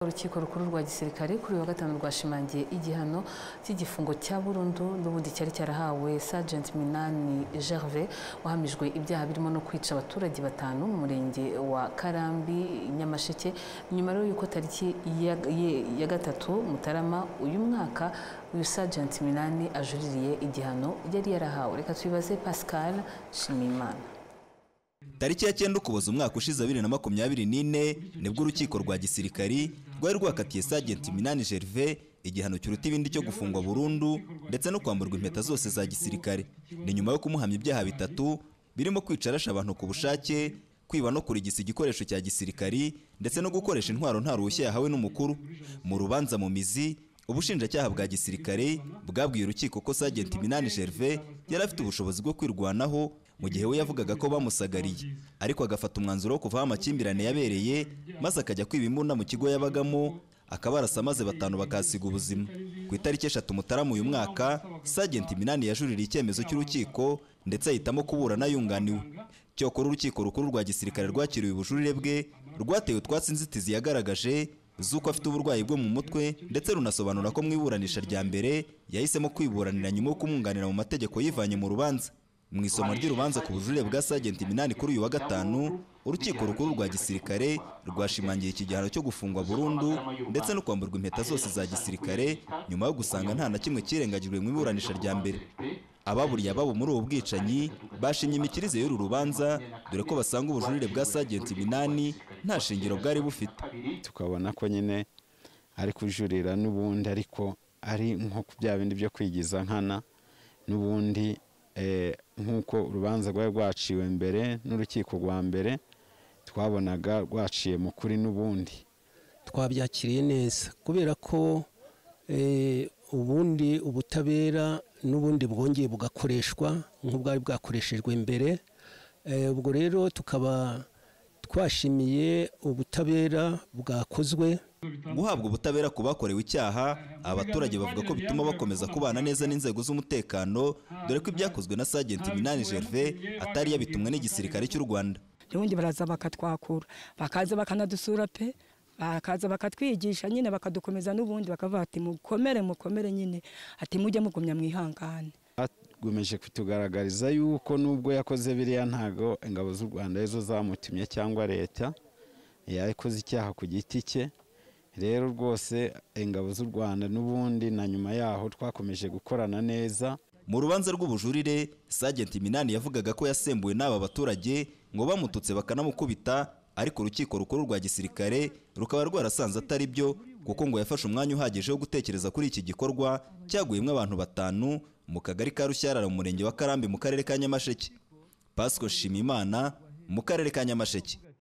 Urukiko rukuru rwa gisirikare kuri wa gatanu rwashimangiye igihano cy'igifungo cya burundu n'ubundi cyari cyarahawe Sergeant Minani Gervais wahamijwe ibyaha birimo no kwica abaturage batanu mu murenge wa Karambi Nyamasheke nyuma y'uko tariki ya gatatu Mutarama uyu mwaka uyu Sergeant Minani ajuririye igihano yari yarahawe. Reka tubibaze Pascal Shimimana. Tariki ya 9 Ukuboza umwaka ushize 2024 nibwo urukiko rwa gisirikari rwari rwakatiye Sergeant Minani Gervais igihano cy'uruti ibindi cyo gufungwa burundu ndetse no kwamburwa impeta zose za gisirikare. Ni nyuma yo kumuhamya ibyaha bitatu birimo kwica arasha abantu ku bushake, kwiba no kurigisa igikoresho cya gisirikari ndetse no gukoresha intwaro nta ruhushya yahawe n'umukuru. Mu rubanza mu mizi ubushinjacyaha bwa gisirikare bwabwiye urukiko ko Sergeant Minani Gervais yari afite ubushobozi bwo kwirwanaho mu gihe we yavugaga ko bamusagariye, ariko agafata umwanzuro wo kuvaho amakimbirane yabereye maze akajya kwiba imbunda mu kigo yabagamo akabarasa maze batanu bakasiga ubuzima. Ku itariki 3 Mutarama uyu mwaka Sergeant Minani yajuririye icyemezo cy'urukiko ndetse ahitamo kuburana yunganiwe. Cyokora urukiko rukuru rwa gisirikare rwakiriye ubujurire bwe rwatewe utwatsi inzitizi yagaragaje zuko afite uburwayi bwo mu mutwe ndetse runasobanura ko mu iburanisha rya mbere yahisemo kwiburanira nyuma yo kumwunganira mu mategeko yivanye mu rubanza. Mu isomo ry'urubanza ku bujurire bwa Sergeant Minani kuri uyu wa gatanu urukiko rukuru rwa gisirikare rwashimangiye iki gihano cyo gufungwa burundu ndetse no kwamburwa impeta zose za gisirikare nyuma yo gusanga nta na kimwe kirengagijwe mu iburanisha rya mbere. Ababuriye ababo muri ubu bwicanyi bashimye imikirize y'uru rubanza dore ko basanga ubujurire bwa Sergeant Minani nta shingiro bwari bufite. Tukabona ko nyine ari kujurira n'ubundi ariko ari nko bya bindi byo kwigiza nkana n'ubundi nk'uko urubanza rwari rwaciwe mbere n'urukiko rwa mbere twabonaga rwaciye mu kuri n'ubundi twabyakiriye neza kubera ko ubundi ubutabera n'ubundi bwongeye bugakoreshwa nk'ubwari bwakoreshejwe mbere. Ubwo rero tukaba twashimiye ubutabera bwakozwe. Guhabwa ubutabera ku bakorewe icyaha abaturage bavuga ko bituma bakomeza kubana neza n'inzego z'umutekano dore ko ibyakozwe na Sergeant Minani Gervais atari yabitumwe n'igisirikare cy'u Rwanda. Ubundi baraza bakatwakura bakaza bakanadusura pe bakaza bakatwigisha nyine bakadukomeza n'ubundi bakavuga ati mukomere nyine ati mujye mugumya mwihangane. Gumeje kutugaragariza yuko nubwo yakoze biriya ntago ingabo z'u Rwanda ezo zamutumye cyangwa leta yakoze icyaha ku giti cye. Rero rwose ingabo z'u Rwanda n'ubundi na nyuma yaho twakomeje gukorana neza. Mu rubanza rw'ubujurire Sergeant Minani yavugaga ko yasembuwe n'aba baturage ngo bamututse bakanamukubita, ariko urukiko rukuru rwa gisirikare rukaba rwarasanze atari byo kuko ngo yafashe umwanya uhagije wo gutekereza kuri iki gikorwa cyaguyemo abantu batanu mu kagari ka Rushyarara mu murenge wa Karambi mu karere ka Nyamasheke. Pascal Shimimana mu karere ka Nyamasheke.